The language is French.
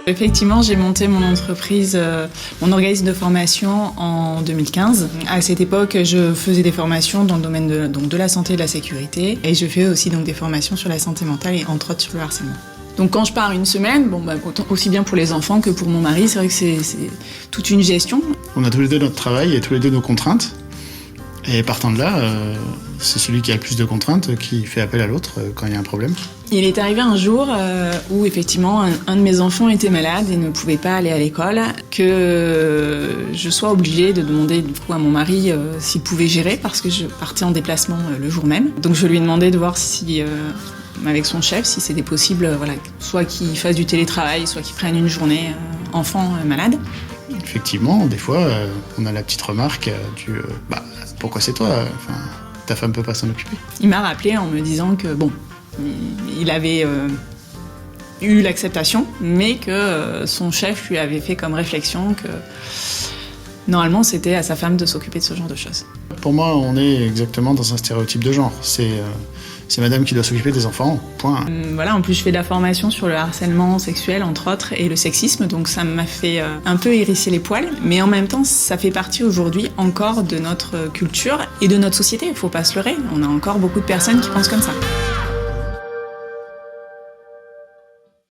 Effectivement, j'ai monté mon entreprise, mon organisme de formation en 2015. À cette époque, je faisais des formations dans le domaine de la santé et de la sécurité. Et je fais aussi des formations sur la santé mentale et entre autres sur le harcèlement. Donc quand je pars une semaine, aussi bien pour les enfants que pour mon mari, c'est vrai que c'est toute une gestion. On a tous les deux notre travail et tous les deux nos contraintes. Et partant de là, c'est celui qui a le plus de contraintes qui fait appel à l'autre quand il y a un problème. Il est arrivé un jour où effectivement un de mes enfants était malade et ne pouvait pas aller à l'école, que je sois obligée de demander du coup à mon mari s'il pouvait gérer parce que je partais en déplacement le jour même. Donc je lui ai demandé de voir si avec son chef si c'était possible, soit qu'il fasse du télétravail, soit qu'il prenne une journée enfant malade. Effectivement, des fois, on a la petite remarque pourquoi c'est toi ta femme peut pas s'en occuper. Il m'a rappelé en me disant que il avait eu l'acceptation, mais que son chef lui avait fait comme réflexion que normalement c'était à sa femme de s'occuper de ce genre de choses. Pour moi, on est exactement dans un stéréotype de genre. C'est madame qui doit s'occuper des enfants, point. En plus je fais de la formation sur le harcèlement sexuel entre autres et le sexisme, donc ça m'a fait un peu hérisser les poils, mais en même temps ça fait partie aujourd'hui encore de notre culture et de notre société, il faut pas se leurrer, on a encore beaucoup de personnes qui pensent comme ça.